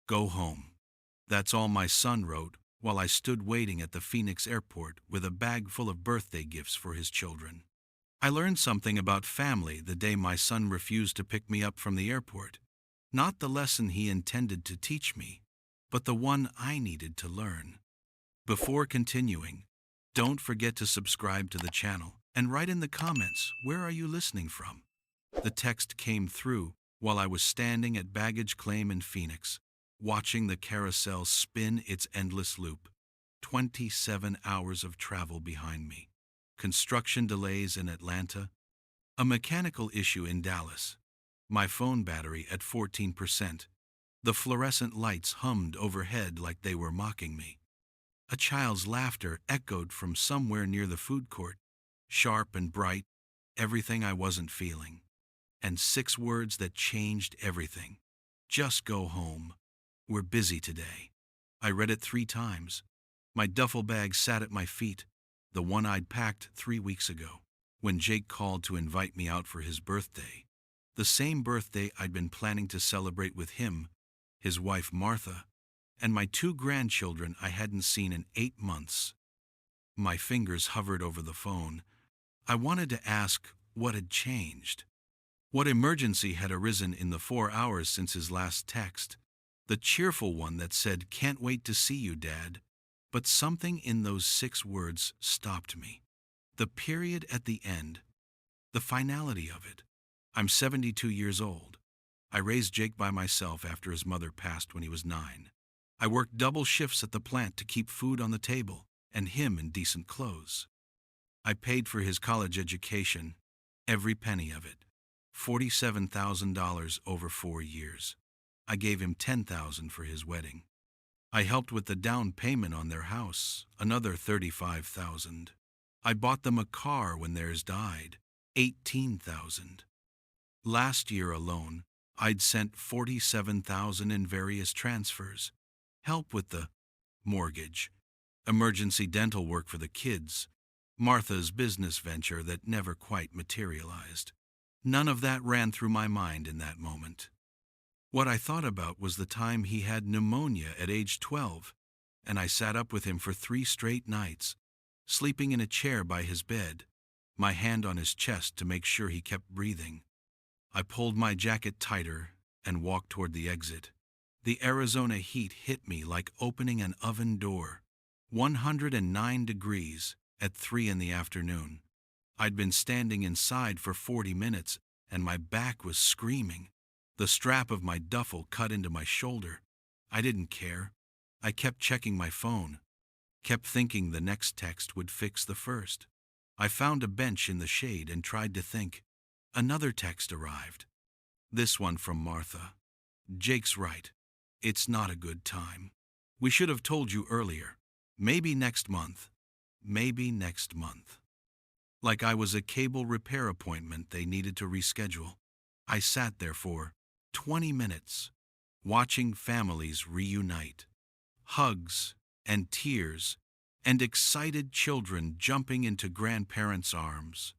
Go home. That's all my son wrote while I stood waiting at the Phoenix airport with a bag full of birthday gifts for his children. I learned something about family the day my son refused to pick me up from the airport. Not the lesson he intended to teach me, but the one I needed to learn. Before continuing, don't forget to subscribe to the channel and write in the comments where are you listening from. The text came through while I was standing at baggage claim in Phoenix, watching the carousel spin its endless loop. 27 hours of travel behind me. Construction delays in Atlanta. A mechanical issue in Dallas. My phone battery at 14%. The fluorescent lights hummed overhead like they were mocking me. A child's laughter echoed from somewhere near the food court, sharp and bright, everything I wasn't feeling. And 6 words that changed everything. Just go home. We're busy today. I read it 3 times. My duffel bag sat at my feet, the one I'd packed 3 weeks ago, when Jake called to invite me out for his birthday. The same birthday I'd been planning to celebrate with him, his wife Martha, and my 2 grandchildren I hadn't seen in 8 months. My fingers hovered over the phone. I wanted to ask what had changed. What emergency had arisen in the 4 hours since his last text? The cheerful one that said, "Can't wait to see you, Dad." But something in those 6 words stopped me. The period at the end. The finality of it. I'm 72 years old. I raised Jake by myself after his mother passed when he was 9. I worked double shifts at the plant to keep food on the table and him in decent clothes. I paid for his college education, every penny of it. $47,000 over 4 years. I gave him $10,000 for his wedding. I helped with the down payment on their house, another $35,000. I bought them a car when theirs died, $18,000. Last year alone, I'd sent $47,000 in various transfers, help with the mortgage, emergency dental work for the kids, Martha's business venture that never quite materialized. None of that ran through my mind in that moment. What I thought about was the time he had pneumonia at age 12, and I sat up with him for 3 straight nights, sleeping in a chair by his bed, my hand on his chest to make sure he kept breathing. I pulled my jacket tighter and walked toward the exit. The Arizona heat hit me like opening an oven door. 109 degrees at 3 in the afternoon. I'd been standing inside for 40 minutes, and my back was screaming. The strap of my duffel cut into my shoulder. I didn't care. I kept checking my phone, kept thinking the next text would fix the first. I found a bench in the shade and tried to think. Another text arrived. This one from Martha. "Jake's right. It's not a good time. We should have told you earlier. Maybe next month. Maybe next month." Like I was a cable repair appointment they needed to reschedule. I sat there for 20 minutes, watching families reunite. Hugs and tears and excited children jumping into grandparents' arms.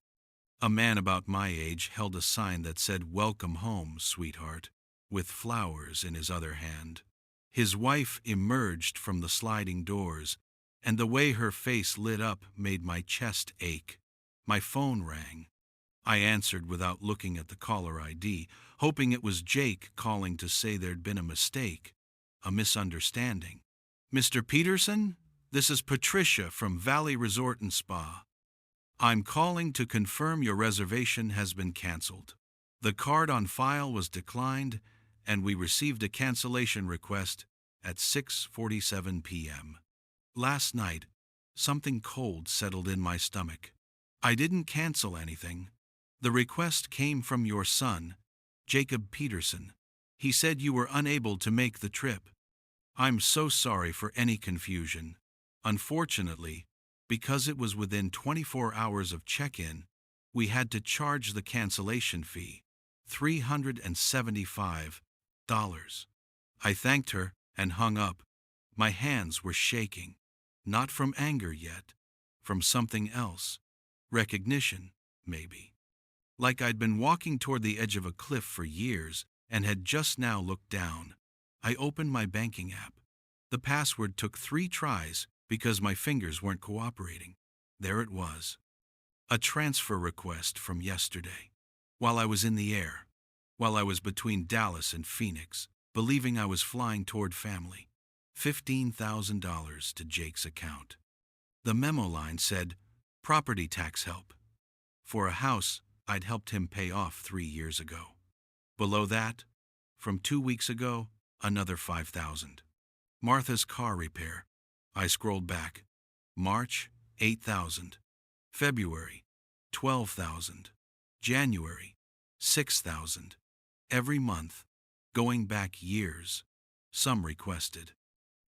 A man about my age held a sign that said, "Welcome home, sweetheart," with flowers in his other hand. His wife emerged from the sliding doors, and the way her face lit up made my chest ache. My phone rang. I answered without looking at the caller ID, hoping it was Jake calling to say there'd been a mistake, a misunderstanding. "Mr. Peterson, this is Patricia from Valley Resort and Spa. I'm calling to confirm your reservation has been canceled. The card on file was declined, and we received a cancellation request at 6:47 p.m. Last night, something cold settled in my stomach. I didn't cancel anything. The request came from your son, Jacob Peterson. He said you were unable to make the trip. I'm so sorry for any confusion. Unfortunately, because it was within 24 hours of check-in, we had to charge the cancellation fee, $375. I thanked her and hung up. My hands were shaking, not from anger yet, from something else. Recognition, maybe. Like I'd been walking toward the edge of a cliff for years and had just now looked down. I opened my banking app. The password took 3 tries because my fingers weren't cooperating. There it was. A transfer request from yesterday. While I was in the air. While I was between Dallas and Phoenix, believing I was flying toward family. $15,000 to Jake's account. The memo line said, property tax help. For a house I'd helped him pay off 3 years ago. Below that, from 2 weeks ago, another $5,000. Martha's car repair. I scrolled back. March, $8,000. February, $12,000. January, $6,000. Every month, going back years. Some requested.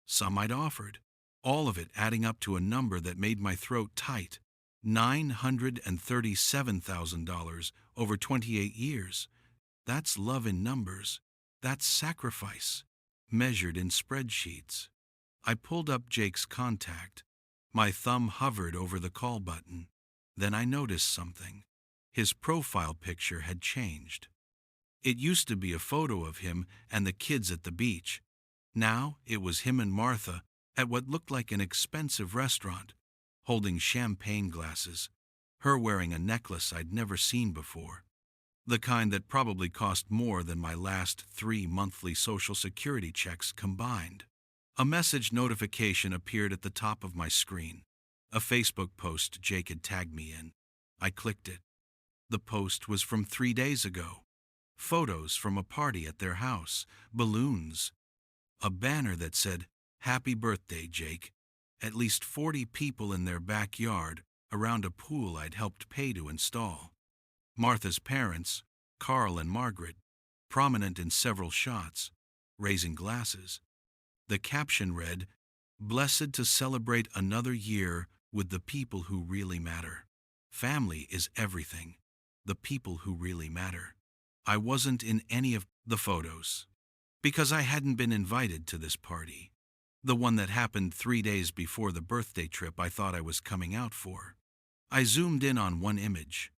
Some I'd offered. All of it adding up to a number that made my throat tight. $937,000 over 28 years. That's love in numbers. That's sacrifice, measured in spreadsheets. I pulled up Jake's contact. My thumb hovered over the call button. Then I noticed something. His profile picture had changed. It used to be a photo of him and the kids at the beach. Now it was him and Martha at what looked like an expensive restaurant, holding champagne glasses, her wearing a necklace I'd never seen before. The kind that probably cost more than my last 3 monthly Social Security checks combined. A message notification appeared at the top of my screen. A Facebook post Jake had tagged me in. I clicked it. The post was from 3 days ago. Photos from a party at their house, balloons. A banner that said, "Happy birthday, Jake." At least 40 people in their backyard around a pool I'd helped pay to install. Martha's parents, Carl and Margaret, prominent in several shots, raising glasses. The caption read, "Blessed to celebrate another year with the people who really matter. Family is everything. The people who really matter." I wasn't in any of the photos because I hadn't been invited to this party. The one that happened 3 days before the birthday trip I thought I was coming out for. I zoomed in on one image.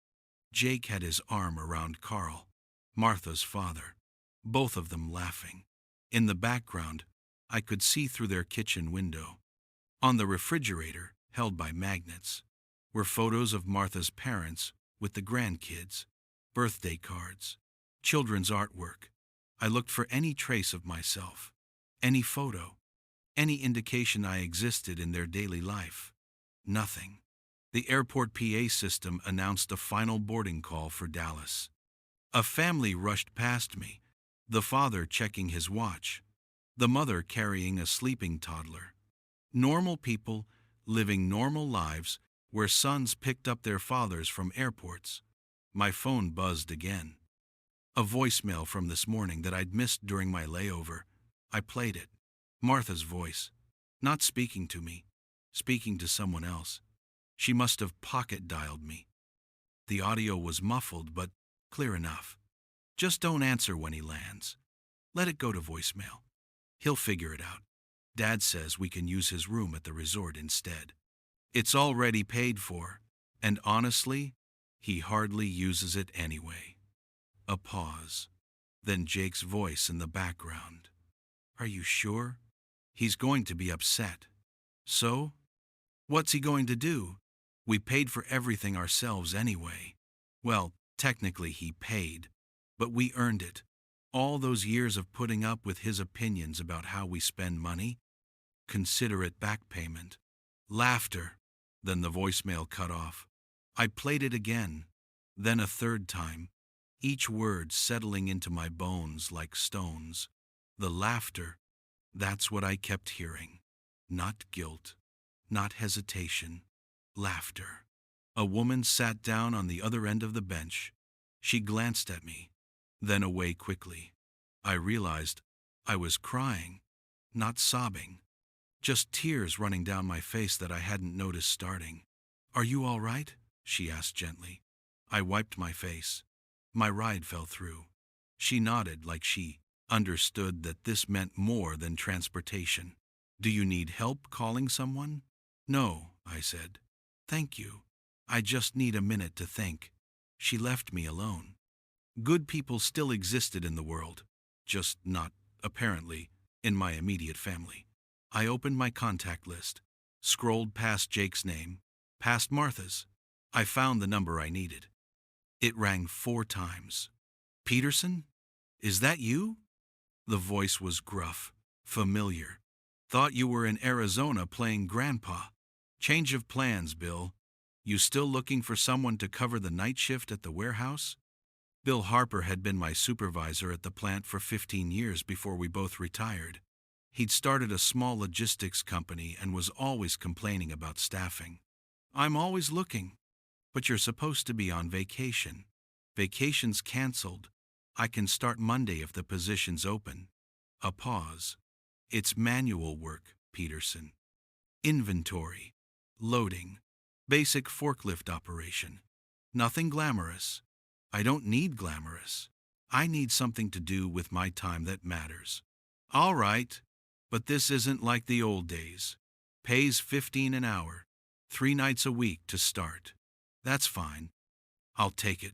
Jake had his arm around Carl, Martha's father, both of them laughing. In the background, I could see through their kitchen window. On the refrigerator, held by magnets, were photos of Martha's parents with the grandkids, birthday cards, children's artwork. I looked for any trace of myself, any photo, any indication I existed in their daily life. Nothing. The airport PA system announced a final boarding call for Dallas. A family rushed past me, the father checking his watch, the mother carrying a sleeping toddler. Normal people living normal lives where sons picked up their fathers from airports. My phone buzzed again. A voicemail from this morning that I'd missed during my layover. I played it. Martha's voice. Not speaking to me, speaking to someone else. She must have pocket-dialed me. The audio was muffled, but clear enough. Just don't answer when he lands. Let it go to voicemail. He'll figure it out. Dad says we can use his room at the resort instead. It's already paid for, and honestly, he hardly uses it anyway. A pause. Then Jake's voice in the background. Are you sure? He's going to be upset. So? What's he going to do? We paid for everything ourselves anyway. Well, technically he paid, but we earned it. All those years of putting up with his opinions about how we spend money. Consider it back payment. Laughter. Then the voicemail cut off. I played it again, then a third time, each word settling into my bones like stones. The laughter, that's what I kept hearing. Not guilt, not hesitation, laughter. A woman sat down on the other end of the bench. She glanced at me, then away quickly. I realized I was crying, not sobbing, just tears running down my face that I hadn't noticed starting. Are you all right? She asked gently. I wiped my face. My ride fell through. She nodded like she understood that this meant more than transportation. Do you need help calling someone? No, I said. Thank you. I just need a minute to think. She left me alone. Good people still existed in the world, just not, apparently, in my immediate family. I opened my contact list, scrolled past Jake's name, past Martha's. I found the number I needed. It rang 4 times. Peterson? Is that you? The voice was gruff, familiar. Thought you were in Arizona playing grandpa. Change of plans, Bill. You still looking for someone to cover the night shift at the warehouse? Bill Harper had been my supervisor at the plant for 15 years before we both retired. He'd started a small logistics company and was always complaining about staffing. I'm always looking. But you're supposed to be on vacation. Vacation's canceled. I can start Monday if the position's open. A pause. It's manual work, Peterson. Inventory. Loading. Basic forklift operation. Nothing glamorous. I don't need glamorous. I need something to do with my time that matters. All right, but this isn't like the old days. Pays $15 an hour, 3 nights a week to start. That's fine. I'll take it.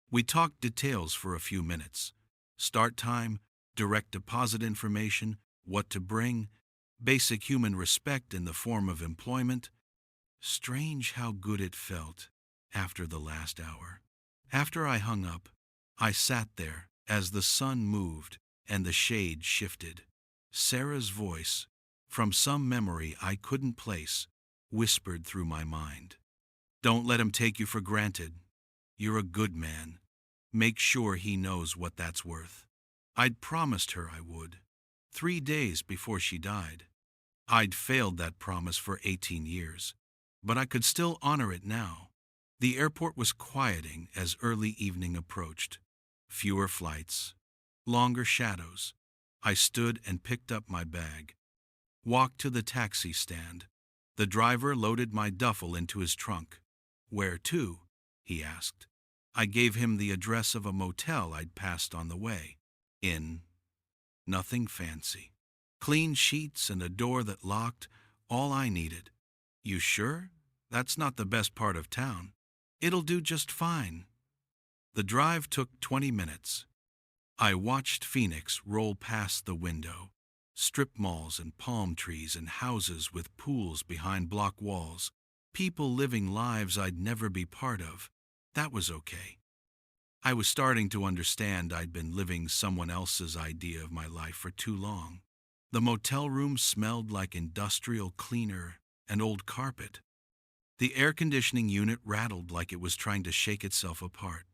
We talked details for a few minutes. Start time, direct deposit information, what to bring, basic human respect in the form of employment. Strange how good it felt after the last hour. After I hung up, I sat there as the sun moved and the shade shifted. Sarah's voice, from some memory I couldn't place, whispered through my mind. Don't let him take you for granted. You're a good man. Make sure he knows what that's worth. I'd promised her I would, 3 days before she died. I'd failed that promise for 18 years, but I could still honor it now. The airport was quieting as early evening approached. Fewer flights, longer shadows. I stood and picked up my bag. Walked to the taxi stand. The driver loaded my duffel into his trunk. Where to? He asked. I gave him the address of a motel I'd passed on the way. Inn. Nothing fancy. Clean sheets and a door that locked, all I needed. You sure? That's not the best part of town. It'll do just fine. The drive took 20 minutes. I watched Phoenix roll past the window. Strip malls and palm trees and houses with pools behind block walls. People living lives I'd never be part of. That was okay. I was starting to understand I'd been living someone else's idea of my life for too long. The motel room smelled like industrial cleaner and old carpet. The air conditioning unit rattled like it was trying to shake itself apart.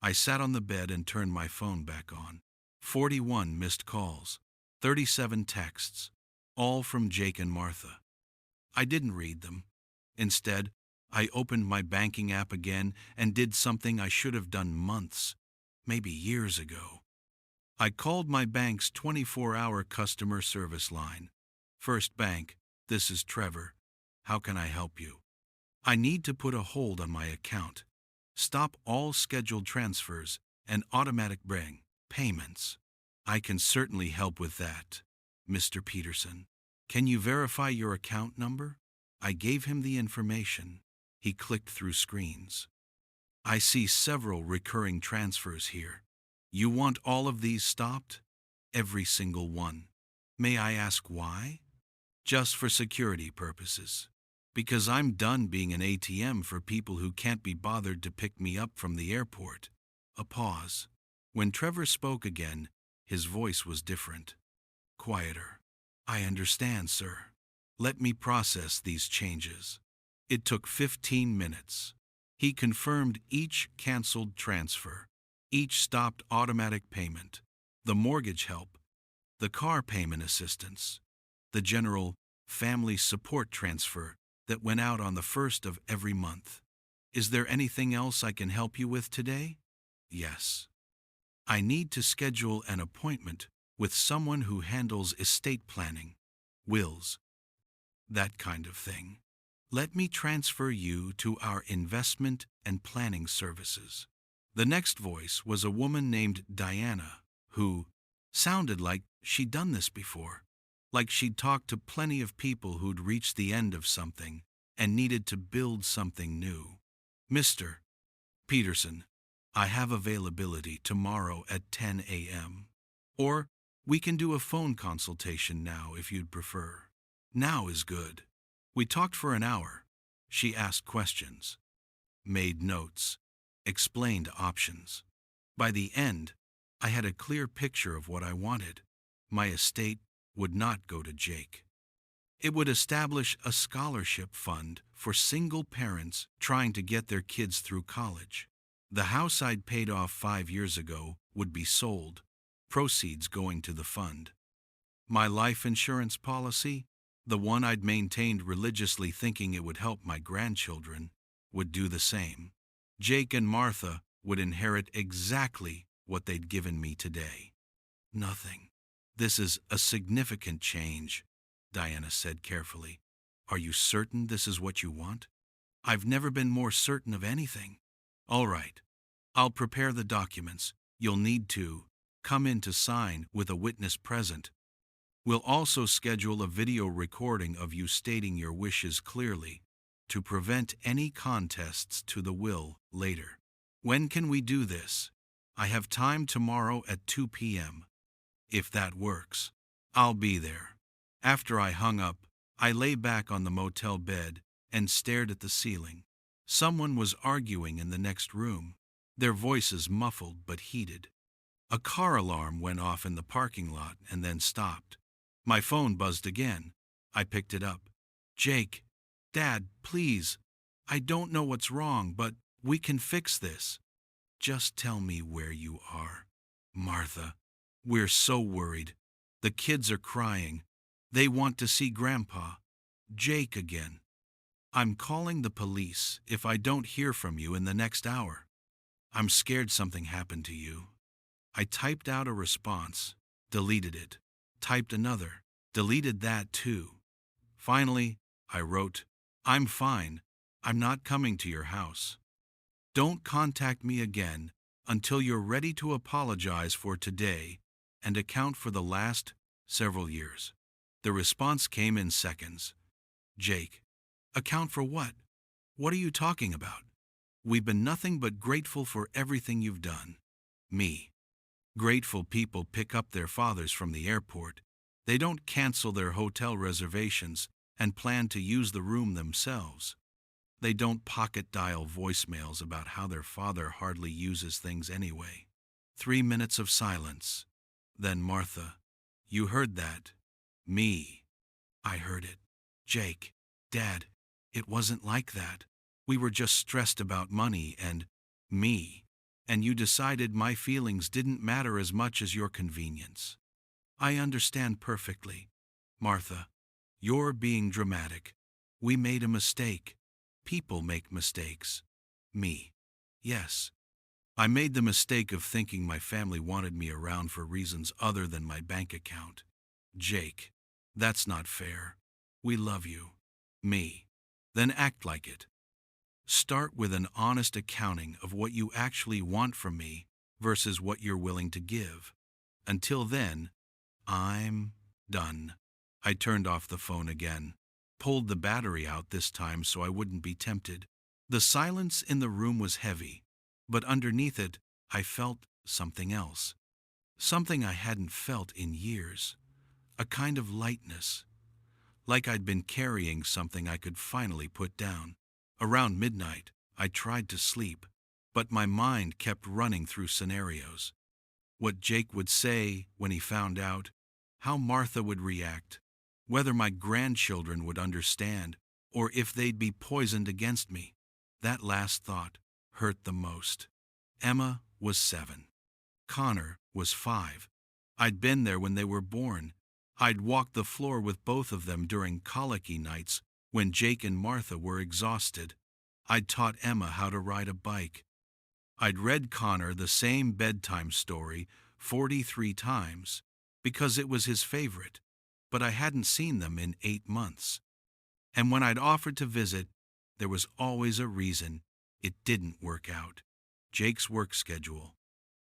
I sat on the bed and turned my phone back on. 41 missed calls, 37 texts, all from Jake and Martha. I didn't read them. Instead, I opened my banking app again and did something I should have done months, maybe years ago. I called my bank's 24-hour customer service line. First Bank, this is Trevor. How can I help you? I need to put a hold on my account. Stop all scheduled transfers and automatic bring payments. I can certainly help with that, Mr. Peterson. Can you verify your account number? I gave him the information. He clicked through screens. I see several recurring transfers here. You want all of these stopped? Every single one. May I ask why? Just for security purposes. Because I'm done being an ATM for people who can't be bothered to pick me up from the airport. A pause. When Trevor spoke again, his voice was different. Quieter. I understand, sir. Let me process these changes. It took 15 minutes. He confirmed each canceled transfer, each stopped automatic payment, the mortgage help, the car payment assistance, the general family support transfer that went out on the 1st of every month. Is there anything else I can help you with today? Yes. I need to schedule an appointment with someone who handles estate planning, wills, that kind of thing. Let me transfer you to our investment and planning services. The next voice was a woman named Diana, who sounded like she'd done this before, like she'd talked to plenty of people who'd reached the end of something and needed to build something new. Mr. Peterson, I have availability tomorrow at 10 a.m. Or We can do a phone consultation now if you'd prefer. Now is good. We talked for an hour. She asked questions, made notes, explained options. By the end, I had a clear picture of what I wanted. My estate would not go to Jake. It would establish a scholarship fund for single parents trying to get their kids through college. The house I'd paid off 5 years ago would be sold, proceeds going to the fund. My life insurance policy, the one I'd maintained religiously thinking it would help my grandchildren, would do the same. Jake and Martha would inherit exactly what they'd given me today. Nothing. This is a significant change, Diana said carefully. Are you certain this is what you want? I've never been more certain of anything. All right. I'll prepare the documents. You'll need to come in to sign with a witness present. We'll also schedule a video recording of you stating your wishes clearly to prevent any contests to the will later. When can we do this? I have time tomorrow at 2 p.m. If that works, I'll be there. After I hung up, I lay back on the motel bed and stared at the ceiling. Someone was arguing in the next room, their voices muffled but heated. A car alarm went off in the parking lot and then stopped. My phone buzzed again. I picked it up. Jake, Dad, please. I don't know what's wrong, but we can fix this. Just tell me where you are. Martha, we're so worried. The kids are crying. They want to see Grandpa. Jake again. I'm calling the police if I don't hear from you in the next hour. I'm scared something happened to you. I typed out a response, deleted it, typed another, deleted that too. Finally, I wrote, I'm fine. I'm not coming to your house. Don't contact me again until you're ready to apologize for today and account for the last several years. The response came in seconds. Jake, account for what? What are you talking about? We've been nothing but grateful for everything you've done. Me. Grateful people pick up their fathers from the airport. They don't cancel their hotel reservations and plan to use the room themselves. They don't pocket dial voicemails about how their father hardly uses things anyway. 3 minutes of silence. Then Martha, you heard that. Me. I heard it. Jake, Dad, it wasn't like that. We were just stressed about money and me. And you decided my feelings didn't matter as much as your convenience. I understand perfectly. Martha, you're being dramatic. We made a mistake. People make mistakes. Me. Yes. I made the mistake of thinking my family wanted me around for reasons other than my bank account. Jake, that's not fair. We love you. Me. Then act like it. Start with an honest accounting of what you actually want from me versus what you're willing to give. Until then, I'm done. I turned off the phone again, pulled the battery out this time so I wouldn't be tempted. The silence in the room was heavy, but underneath it, I felt something else. Something I hadn't felt in years. A kind of lightness. Like I'd been carrying something I could finally put down. Around midnight, I tried to sleep, but my mind kept running through scenarios. What Jake would say when he found out, how Martha would react, whether my grandchildren would understand, or if they'd be poisoned against me. That last thought hurt the most. Emma was 7. Connor was 5. I'd been there when they were born. I'd walked the floor with both of them during colicky nights when Jake and Martha were exhausted. I'd taught Emma how to ride a bike. I'd read Connor the same bedtime story 43 times because it was his favorite, but I hadn't seen them in 8 months. And when I'd offered to visit, there was always a reason it didn't work out. Jake's work schedule,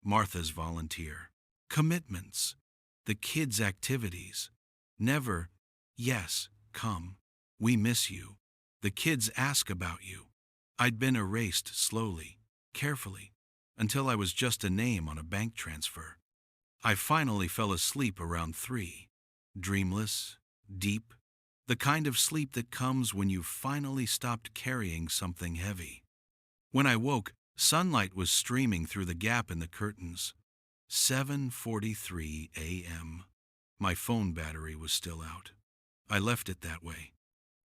Martha's volunteer, commitments, the kids' activities. Never, yes, come. We miss you. The kids ask about you. I'd been erased slowly, carefully, until I was just a name on a bank transfer. I finally fell asleep around 3. Dreamless, deep, the kind of sleep that comes when you've finally stopped carrying something heavy. When I woke, sunlight was streaming through the gap in the curtains. 7:43 a.m. My phone battery was still out. I left it that way.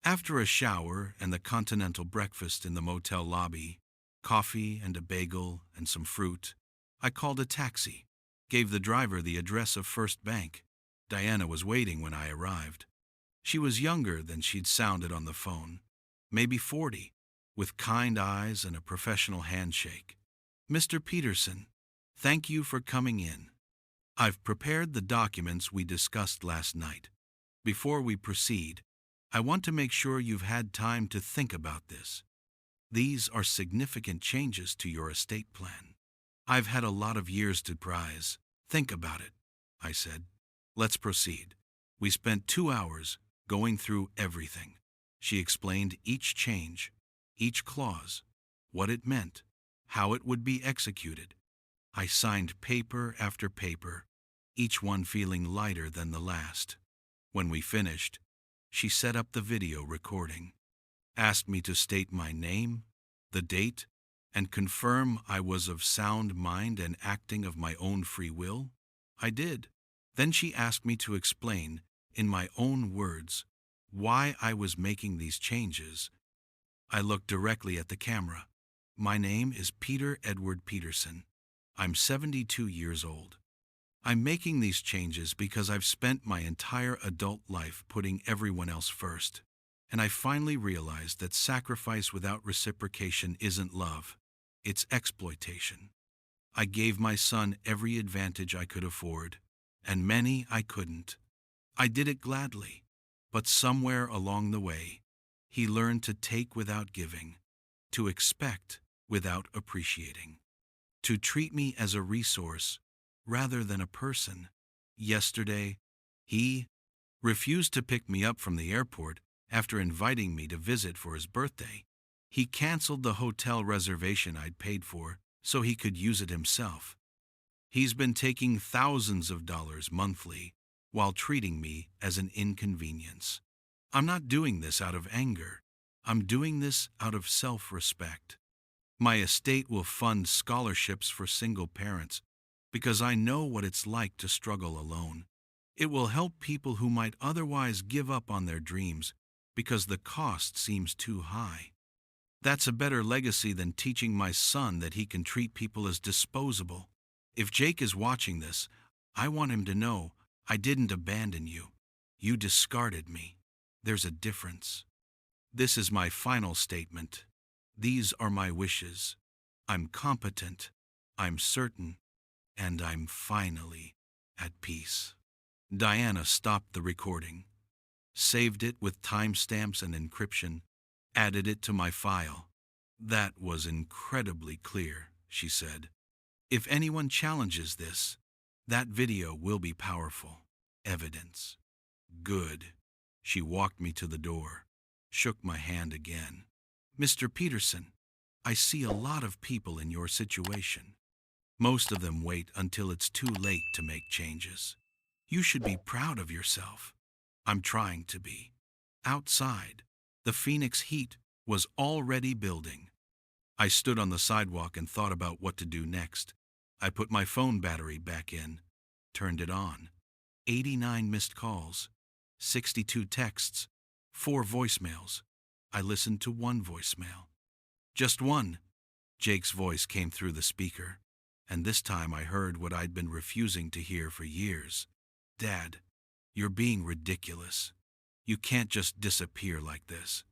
After a shower and the continental breakfast in the motel lobby, coffee and a bagel and some fruit, I called a taxi, gave the driver the address of First Bank. Diana was waiting when I arrived. She was younger than she'd sounded on the phone, maybe 40, with kind eyes and a professional handshake. "Mr. Peterson, thank you for coming in. I've prepared the documents we discussed last night. Before we proceed, I want to make sure you've had time to think about this. These are significant changes to your estate plan. I've had a lot of years to prize. Think about it," I said. "Let's proceed." We spent 2 hours going through everything. She explained each change, each clause, what it meant, how it would be executed. I signed paper after paper, each one feeling lighter than the last. When we finished, she set up the video recording, asked me to state my name, the date, and confirm I was of sound mind and acting of my own free will. I did. Then she asked me to explain, in my own words, why I was making these changes. I looked directly at the camera. "My name is Peter Edward Peterson. I'm 72 years old. I'm making these changes because I've spent my entire adult life putting everyone else first. And I finally realized that sacrifice without reciprocation isn't love, it's exploitation. I gave my son every advantage I could afford, and many I couldn't. I did it gladly, but somewhere along the way, he learned to take without giving, to expect without appreciating, to treat me as a resource rather than a person. Yesterday, he refused to pick me up from the airport after inviting me to visit for his birthday. He canceled the hotel reservation I'd paid for so he could use it himself. He's been taking thousands of dollars monthly while treating me as an inconvenience. I'm not doing this out of anger. I'm doing this out of self-respect. My estate will fund scholarships for single parents because I know what it's like to struggle alone. It will help people who might otherwise give up on their dreams because the cost seems too high. That's a better legacy than teaching my son that he can treat people as disposable. If Jake is watching this, I want him to know I didn't abandon you. You discarded me. There's a difference. This is my final statement. These are my wishes. I'm competent. I'm certain. And I'm finally at peace. Diana stopped the recording, saved it with timestamps and encryption, added it to my file. "That was incredibly clear," she said. "If anyone challenges this, that video will be powerful evidence." "Good." She walked me to the door, shook my hand again. "Mr. Peterson, I see a lot of people in your situation. Most of them wait until it's too late to make changes. You should be proud of yourself. I'm trying to be." Outside, the Phoenix heat was already building. I stood on the sidewalk and thought about what to do next. I put my phone battery back in, turned it on. 89 missed calls, 62 texts, 4 voicemails. I listened to one voicemail. Just one. Jake's voice came through the speaker, and this time I heard what I'd been refusing to hear for years. "Dad, you're being ridiculous. You can't just disappear like this.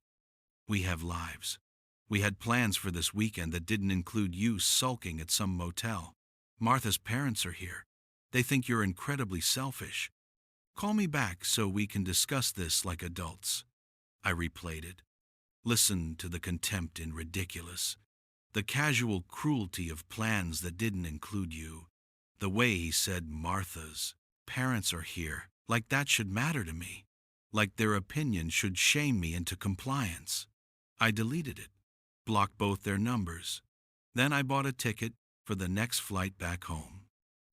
We have lives. We had plans for this weekend that didn't include you sulking at some motel. Martha's parents are here. They think you're incredibly selfish. Call me back so we can discuss this like adults." I replayed it. Listen to the contempt in ridiculous. The casual cruelty of plans that didn't include you. The way he said Martha's parents are here, like that should matter to me. Like their opinion should shame me into compliance. I deleted it, blocked both their numbers. Then I bought a ticket for the next flight back home.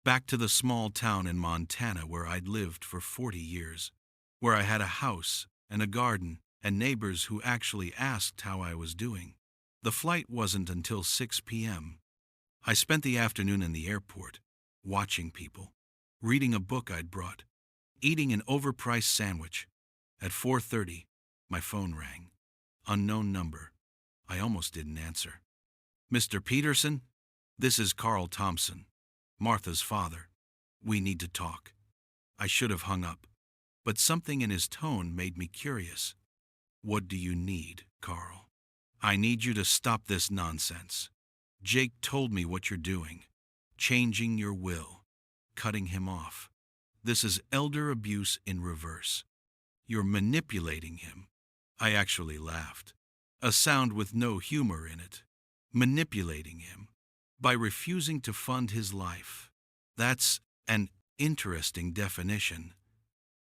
Back to the small town in Montana where I'd lived for 40 years, where I had a house and a garden and neighbors who actually asked how I was doing. The flight wasn't until 6 p.m. I spent the afternoon in the airport, watching people, reading a book I'd brought, eating an overpriced sandwich. At 4:30, my phone rang. Unknown number. I almost didn't answer. Mr. Peterson, this is Carl Thompson, Martha's father. We need to talk. I should have hung up, but something in his tone made me curious. What do you need, Carl? I need you to stop this nonsense. Jake told me what you're doing. Changing your will. Cutting him off. This is elder abuse in reverse. You're manipulating him. I actually laughed. A sound with no humor in it. Manipulating him. By refusing to fund his life. That's an interesting definition.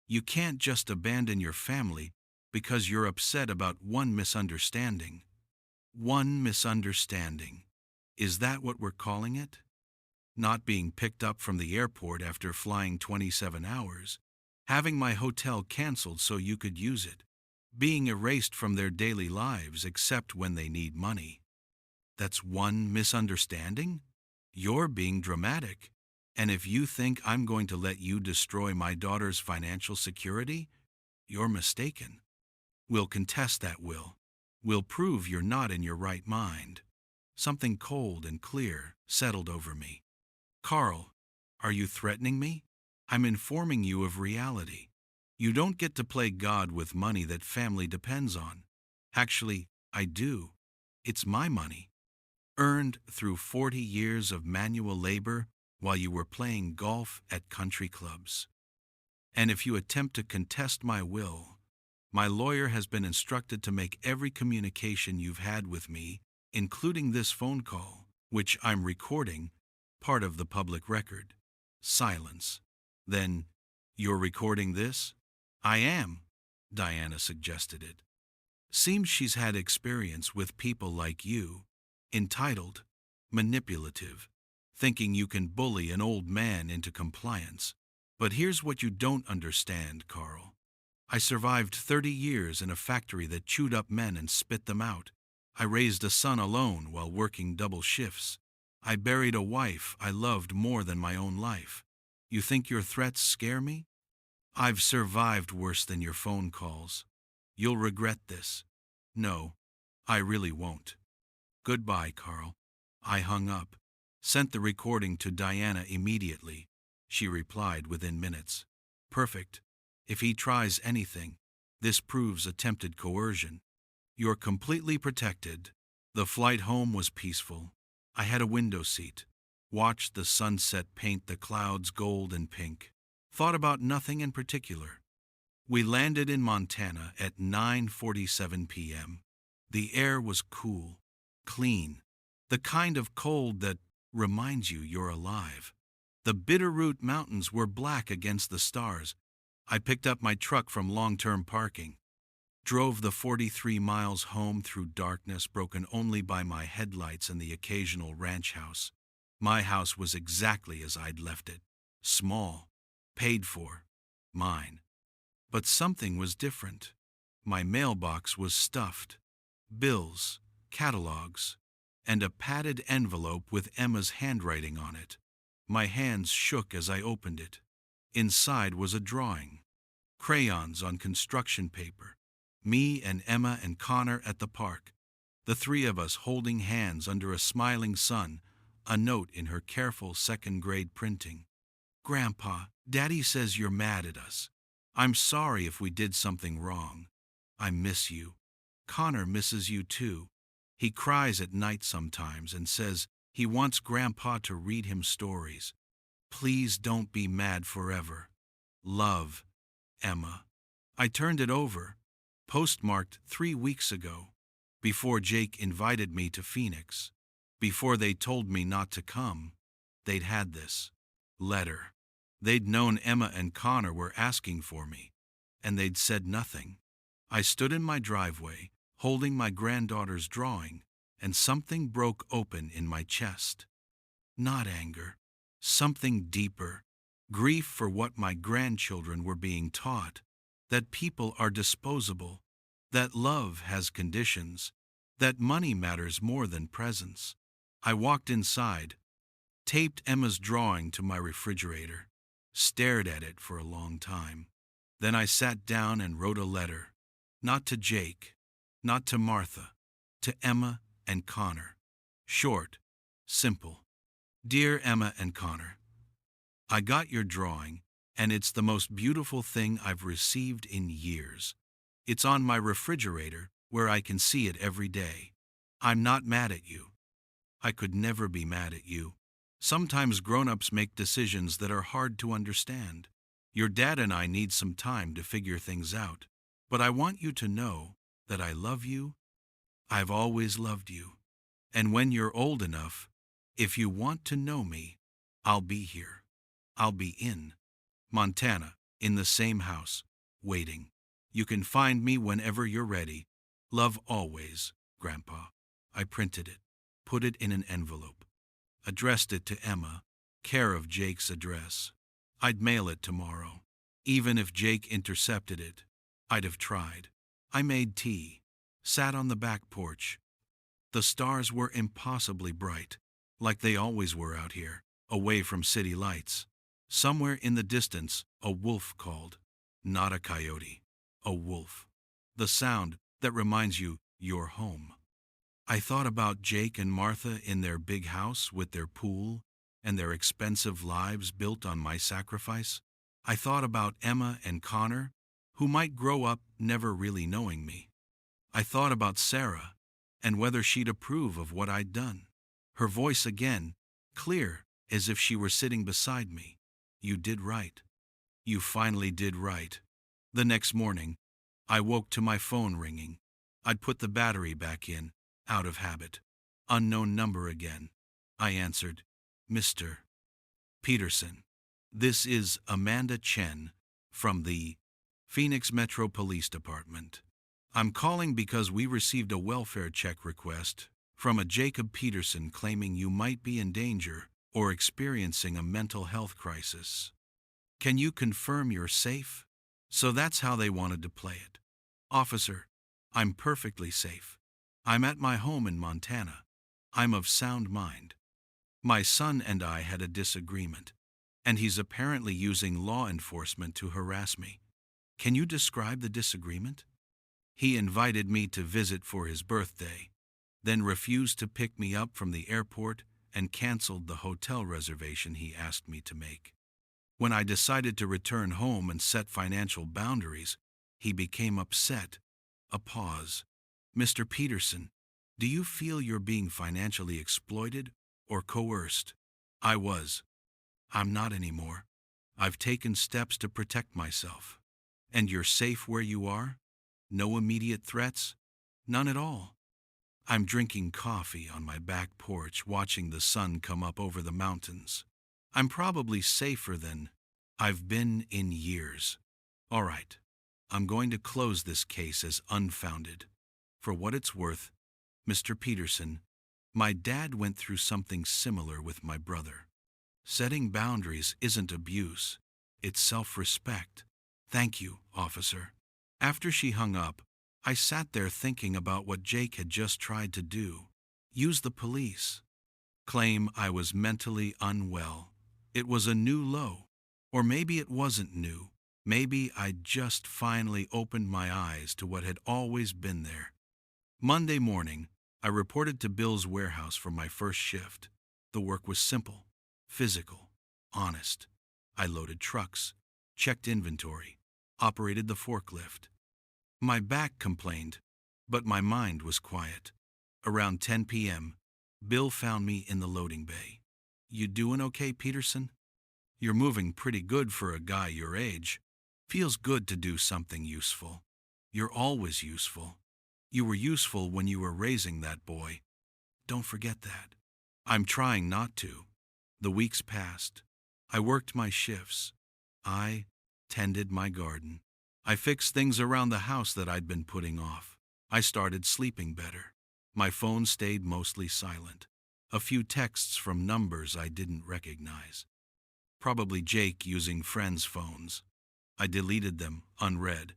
You can't just abandon your family because you're upset about one misunderstanding. One misunderstanding. Is that what we're calling it? Not being picked up from the airport after flying 27 hours, having my hotel canceled so you could use it, being erased from their daily lives except when they need money. That's one misunderstanding? You're being dramatic. And if you think I'm going to let you destroy my daughter's financial security, you're mistaken. We'll contest that will. We'll prove you're not in your right mind. Something cold and clear settled over me. Carl, are you threatening me? I'm informing you of reality. You don't get to play God with money that family depends on. Actually, I do. It's my money. Earned through 40 years of manual labor while you were playing golf at country clubs. And if you attempt to contest my will, my lawyer has been instructed to make every communication you've had with me, including this phone call, which I'm recording, part of the public record. Silence. Then, you're recording this? I am, Diana suggested it. Seems she's had experience with people like you, entitled, manipulative, thinking you can bully an old man into compliance. But here's what you don't understand, Carl. I survived 30 years in a factory that chewed up men and spit them out. I raised a son alone while working double shifts. I buried a wife I loved more than my own life. You think your threats scare me? I've survived worse than your phone calls. You'll regret this. No, I really won't. Goodbye, Carl. I hung up, sent the recording to Diana immediately. She replied within minutes. Perfect. If he tries anything, this proves attempted coercion. You're completely protected. The flight home was peaceful. I had a window seat. Watched the sunset paint the clouds gold and pink. Thought about nothing in particular. We landed in Montana at 9:47 p.m. The air was cool, clean, the kind of cold that reminds you you're alive. The Bitterroot Mountains were black against the stars. I picked up my truck from long-term parking, drove the 43 miles home through darkness broken only by my headlights and the occasional ranch house. My house was exactly as I'd left it, small, paid for, mine. But something was different. My mailbox was stuffed. Bills, catalogs, and a padded envelope with Emma's handwriting on it. My hands shook as I opened it. Inside was a drawing. Crayons on construction paper. Me and Emma and Connor at the park. The three of us holding hands under a smiling sun, a note in her careful second-grade printing. Grandpa, Daddy says you're mad at us. I'm sorry if we did something wrong. I miss you. Connor misses you too. He cries at night sometimes and says he wants Grandpa to read him stories. Please don't be mad forever. Love, Emma. I turned it over, postmarked 3 weeks ago, before Jake invited me to Phoenix, before they told me not to come. They'd had this letter. They'd known Emma and Connor were asking for me, and they'd said nothing. I stood in my driveway, holding my granddaughter's drawing, and something broke open in my chest. Not anger, Something deeper. Grief for what my grandchildren were being taught. That people are disposable. That love has conditions. That money matters more than presents. I walked inside, taped Emma's drawing to my refrigerator, stared at it for a long time. Then I sat down and wrote a letter. Not to Jake, not to Martha, to Emma and Connor. Short, simple. Dear Emma and Connor, I got your drawing, and it's the most beautiful thing I've received in years. It's on my refrigerator, where I can see it every day. I'm not mad at you. I could never be mad at you. Sometimes grown-ups make decisions that are hard to understand. Your dad and I need some time to figure things out. But I want you to know that I love you. I've always loved you. And when you're old enough, if you want to know me, I'll be here. I'll be in Montana, in the same house, waiting. You can find me whenever you're ready. Love always, Grandpa. I printed it, put it in an envelope, addressed it to Emma, care of Jake's address. I'd mail it tomorrow. Even if Jake intercepted it, I'd have tried. I made tea, sat on the back porch. The stars were impossibly bright, like they always were out here, away from city lights. Somewhere in the distance, a wolf called. Not a coyote, a wolf. The sound that reminds you you're home. I thought about Jake and Martha in their big house with their pool and their expensive lives built on my sacrifice. I thought about Emma and Connor, who might grow up never really knowing me. I thought about Sarah and whether she'd approve of what I'd done. Her voice again, clear as if she were sitting beside me. You did right. You finally did right. The next morning, I woke to my phone ringing. I'd put the battery back in, out of habit. Unknown number again. I answered, Mr. Peterson. This is Amanda Chen from the Phoenix Metro Police Department. I'm calling because we received a welfare check request from a Jacob Peterson claiming you might be in danger or experiencing a mental health crisis. Can you confirm you're safe? So that's how they wanted to play it. Officer, I'm perfectly safe. I'm at my home in Montana. I'm of sound mind. My son and I had a disagreement, and he's apparently using law enforcement to harass me. Can you describe the disagreement? He invited me to visit for his birthday, then refused to pick me up from the airport and canceled the hotel reservation he asked me to make. When I decided to return home and set financial boundaries, he became upset. A pause. Mr. Peterson, do you feel you're being financially exploited or coerced? I was. I'm not anymore. I've taken steps to protect myself. And you're safe where you are? No immediate threats? None at all. I'm drinking coffee on my back porch, watching the sun come up over the mountains. I'm probably safer than I've been in years. All right, I'm going to close this case as unfounded. For what it's worth, Mr. Peterson, my dad went through something similar with my brother. Setting boundaries isn't abuse, it's self-respect. Thank you, officer. After she hung up, I sat there thinking about what Jake had just tried to do. Use the police. Claim I was mentally unwell. It was a new low. Or maybe it wasn't new. Maybe I'd just finally opened my eyes to what had always been there. Monday morning, I reported to Bill's warehouse for my first shift. The work was simple, physical, honest. I loaded trucks, checked inventory, operated the forklift. My back complained, but my mind was quiet. Around 10 p.m., Bill found me in the loading bay. You doing okay, Peterson? You're moving pretty good for a guy your age. Feels good to do something useful. You're always useful. You were useful when you were raising that boy. Don't forget that. I'm trying not to. The weeks passed. I worked my shifts. I tended my garden. I fixed things around the house that I'd been putting off. I started sleeping better. My phone stayed mostly silent. A few texts from numbers I didn't recognize. Probably Jake using friends' phones. I deleted them, unread.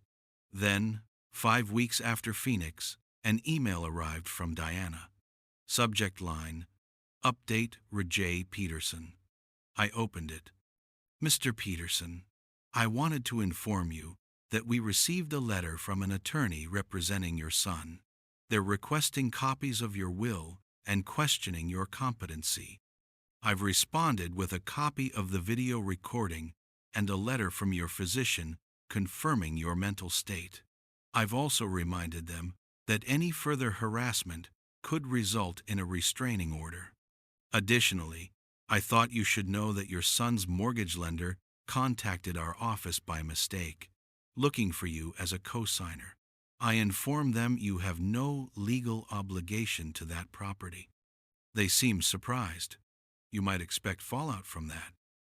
Then, 5 weeks after Phoenix, an email arrived from Diana. Subject line, Update Rajay Peterson. I opened it. Mr. Peterson, I wanted to inform you that we received a letter from an attorney representing your son. They're requesting copies of your will and questioning your competency. I've responded with a copy of the video recording and a letter from your physician confirming your mental state. I've also reminded them that any further harassment could result in a restraining order. Additionally, I thought you should know that your son's mortgage lender contacted our office by mistake, looking for you as a co-signer. I informed them you have no legal obligation to that property. They seemed surprised. You might expect fallout from that.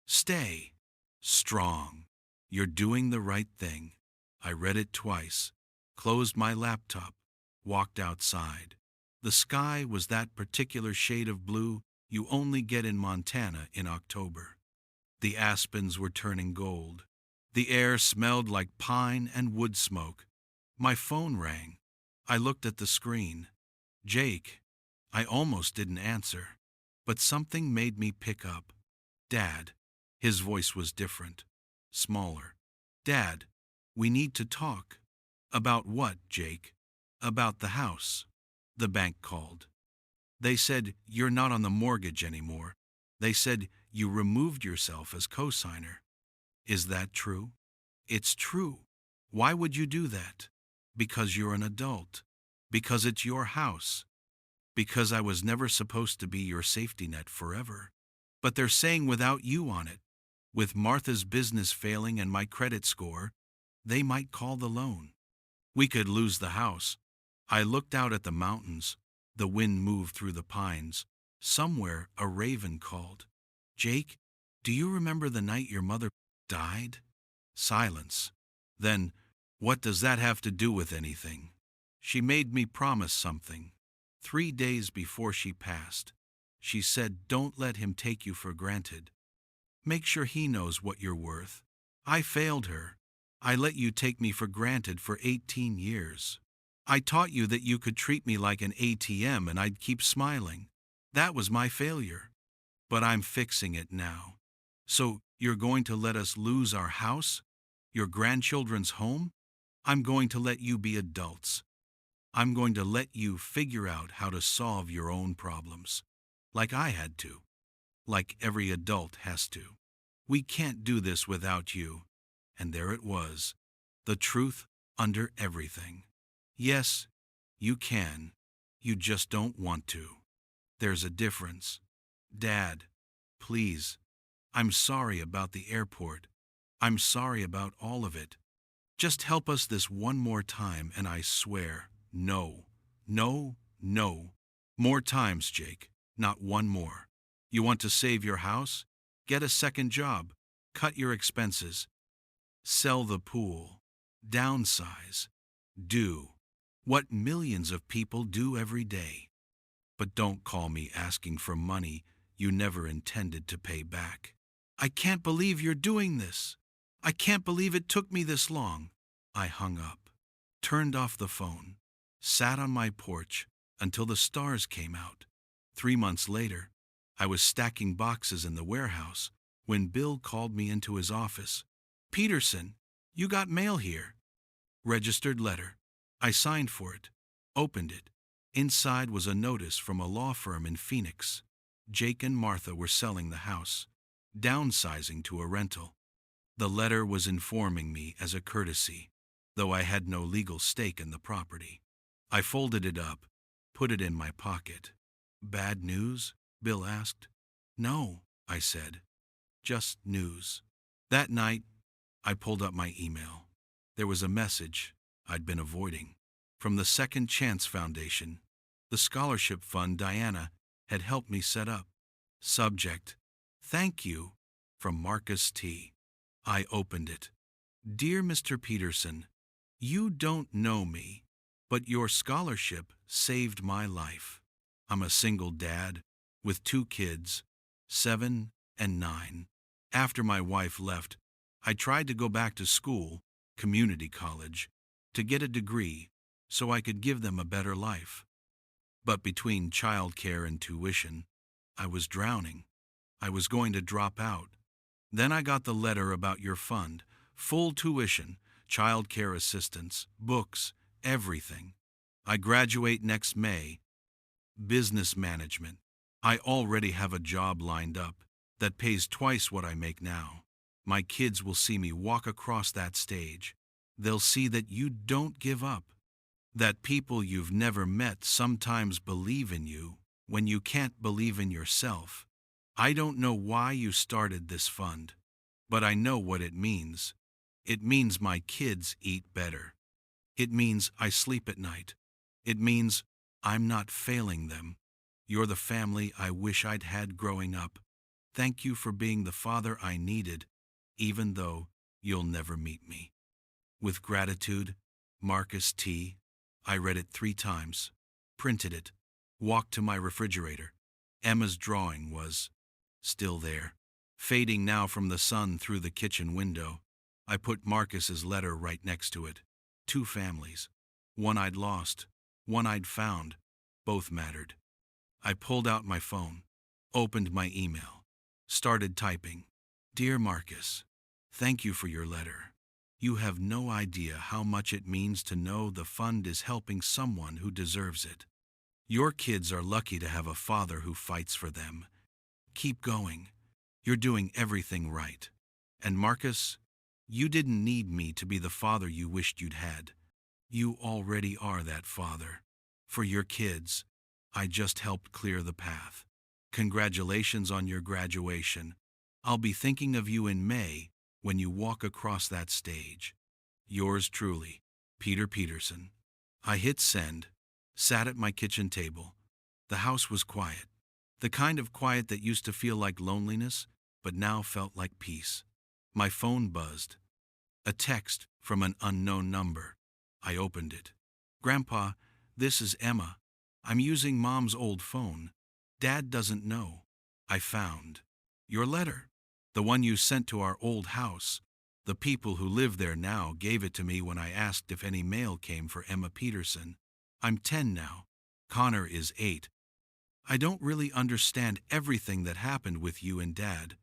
Stay strong. You're doing the right thing. I read it twice, closed my laptop, walked outside. The sky was that particular shade of blue you only get in Montana in October. The aspens were turning gold. The air smelled like pine and wood smoke. My phone rang. I looked at the screen. Jake. I almost didn't answer, but something made me pick up. Dad. His voice was different, smaller. Dad, we need to talk. About what, Jake? About the house. The bank called. They said you're not on the mortgage anymore. They said you removed yourself as co-signer. Is that true? It's true. Why would you do that? Because you're an adult. Because it's your house. Because I was never supposed to be your safety net forever. But they're saying without you on it, with Martha's business failing and my credit score, they might call the loan. We could lose the house. I looked out at the mountains. The wind moved through the pines. Somewhere a raven called. Jake, do you remember the night your mother died? Silence. Then, what does that have to do with anything? She made me promise something. 3 days before she passed, she said, don't let him take you for granted. Make sure he knows what you're worth. I failed her. I let you take me for granted for 18 years. I taught you that you could treat me like an ATM and I'd keep smiling. That was my failure. But I'm fixing it now. So you're going to let us lose our house? Your grandchildren's home? I'm going to let you be adults. I'm going to let you figure out how to solve your own problems. Like I had to. Like every adult has to. We can't do this without you. And there it was. The truth under everything. Yes, you can. You just don't want to. There's a difference. Dad, please. I'm sorry about the airport. I'm sorry about all of it. Just help us this one more time and I swear, no, no, no. More times, Jake, not one more. You want to save your house? Get a second job. Cut your expenses. Sell the pool. Downsize. Do what millions of people do every day. But don't call me asking for money you never intended to pay back. I can't believe you're doing this. I can't believe it took me this long. I hung up, turned off the phone, sat on my porch until the stars came out. 3 months later, I was stacking boxes in the warehouse when Bill called me into his office. Peterson, you got mail here. Registered letter. I signed for it, opened it. Inside was a notice from a law firm in Phoenix. Jake and Martha were selling the house, downsizing to a rental. The letter was informing me as a courtesy, though I had no legal stake in the property. I folded it up, put it in my pocket. Bad news? Bill asked. No, I said. Just news. That night, I pulled up my email. There was a message I'd been avoiding from the Second Chance Foundation, the scholarship fund Diana had helped me set up. Subject, thank you, from Marcus T. I opened it. Dear Mr. Peterson, you don't know me, but your scholarship saved my life. I'm a single dad with 2 kids, 7 and 9. After my wife left, I tried to go back to school, community college, to get a degree so I could give them a better life. But between childcare and tuition, I was drowning. I was going to drop out. Then I got the letter about your fund, full tuition, childcare assistance, books, everything. I graduate next May, business management. I already have a job lined up that pays twice what I make now. My kids will see me walk across that stage. They'll see that you don't give up, that people you've never met sometimes believe in you when you can't believe in yourself. I don't know why you started this fund, but I know what it means. It means my kids eat better. It means I sleep at night. It means I'm not failing them. You're the family I wish I'd had growing up. Thank you for being the father I needed, even though you'll never meet me. With gratitude, Marcus T. I read it 3 times, printed it, walked to my refrigerator. Emma's drawing was still there, fading now from the sun through the kitchen window. I put Marcus's letter right next to it. 2 families. One I'd lost, one I'd found. Both mattered. I pulled out my phone, opened my email, started typing. Dear Marcus, thank you for your letter. You have no idea how much it means to know the fund is helping someone who deserves it. Your kids are lucky to have a father who fights for them. Keep going. You're doing everything right. And Marcus, you didn't need me to be the father you wished you'd had. You already are that father. For your kids, I just helped clear the path. Congratulations on your graduation. I'll be thinking of you in May when you walk across that stage. Yours truly, Peter Peterson. I hit send, sat at my kitchen table. The house was quiet. The kind of quiet that used to feel like loneliness, but now felt like peace. My phone buzzed. A text from an unknown number. I opened it. Grandpa, this is Emma. I'm using Mom's old phone. Dad doesn't know. I found your letter, the one you sent to our old house. The people who live there now gave it to me when I asked if any mail came for Emma Peterson. I'm 10 now. Connor is 8. I don't really understand everything that happened with you and Dad,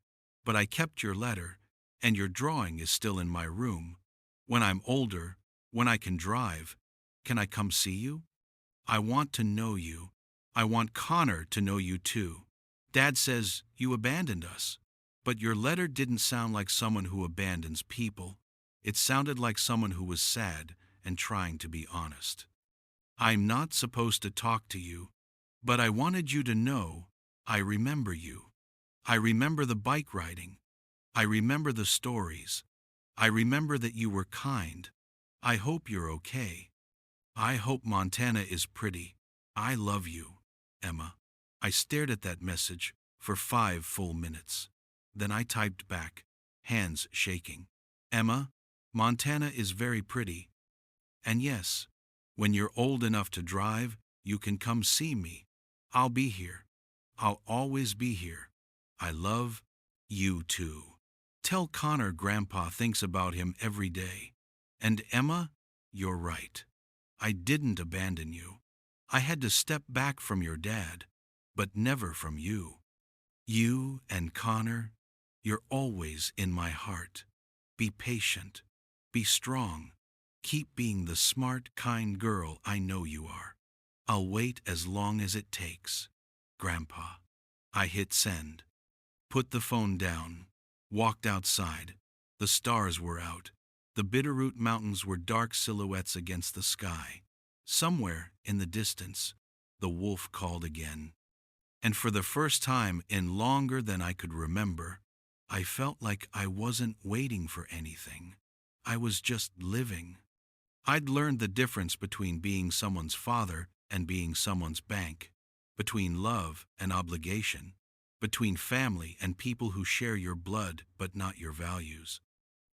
but I kept your letter, and your drawing is still in my room. When I'm older, when I can drive, can I come see you? I want to know you. I want Connor to know you too. Dad says you abandoned us, but your letter didn't sound like someone who abandons people. It sounded like someone who was sad and trying to be honest. I'm not supposed to talk to you, but I wanted you to know I remember you. I remember the bike riding. I remember the stories. I remember that you were kind. I hope you're okay. I hope Montana is pretty. I love you, Emma. I stared at that message for 5 full minutes. Then I typed back, hands shaking. Emma, Montana is very pretty. And yes, when you're old enough to drive, you can come see me. I'll be here. I'll always be here. I love you too. Tell Connor Grandpa thinks about him every day. And Emma, you're right. I didn't abandon you. I had to step back from your dad, but never from you. You and Connor, you're always in my heart. Be patient. Be strong. Keep being the smart, kind girl I know you are. I'll wait as long as it takes. Grandpa. I hit send. Put the phone down. Walked outside. The stars were out. The Bitterroot Mountains were dark silhouettes against the sky. Somewhere in the distance, the wolf called again. And for the first time in longer than I could remember, I felt like I wasn't waiting for anything. I was just living. I'd learned the difference between being someone's father and being someone's bank, between love and obligation, between family and people who share your blood but not your values.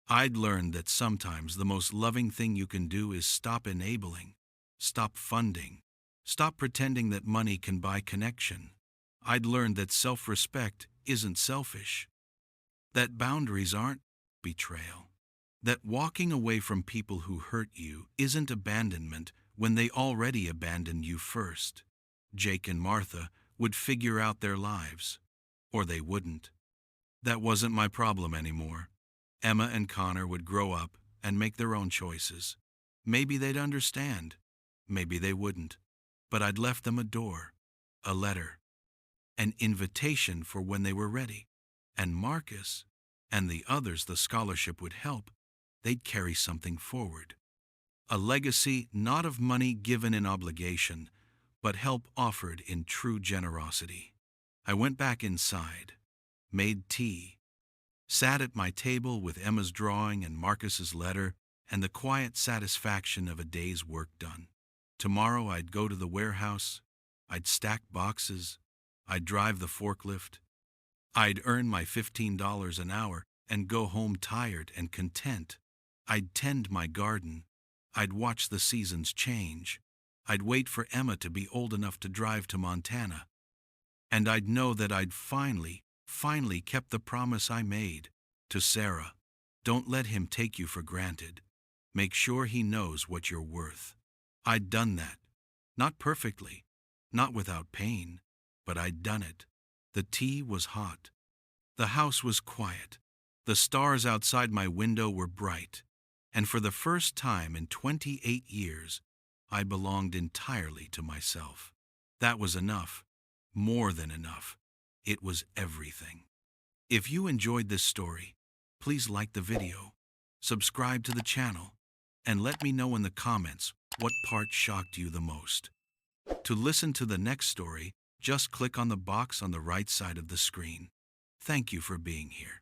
I'd learned that sometimes the most loving thing you can do is stop enabling, stop funding, stop pretending that money can buy connection. I'd learned that self-respect isn't selfish, That boundaries aren't betrayal. That walking away from people who hurt you isn't abandonment when they already abandoned you first. Jake and Martha would figure out their lives. Or they wouldn't. That wasn't my problem anymore. Emma and Connor would grow up and make their own choices. Maybe they'd understand. Maybe they wouldn't. But I'd left them a door, a letter, an invitation for when they were ready. And Marcus and the others the scholarship would help, they'd carry something forward. A legacy not of money given in obligation, but help offered in true generosity. I went back inside, made tea, sat at my table with Emma's drawing and Marcus's letter and the quiet satisfaction of a day's work done. Tomorrow I'd go to the warehouse, I'd stack boxes, I'd drive the forklift, I'd earn my $15 an hour and go home tired and content. I'd tend my garden, I'd watch the seasons change, I'd wait for Emma to be old enough to drive to Montana, and I'd know that I'd finally kept the promise I made to Sarah. Don't let him take you for granted. Make sure he knows what you're worth. I'd done that. Not perfectly, not without pain, but I'd done it. The tea was hot. The house was quiet. The stars outside my window were bright. And for the first time in 28 years, I belonged entirely to myself. That was enough. More than enough. It was everything. If you enjoyed this story, please like the video, subscribe to the channel, and let me know in the comments what part shocked you the most. To listen to the next story, just click on the box on the right side of the screen. Thank you for being here.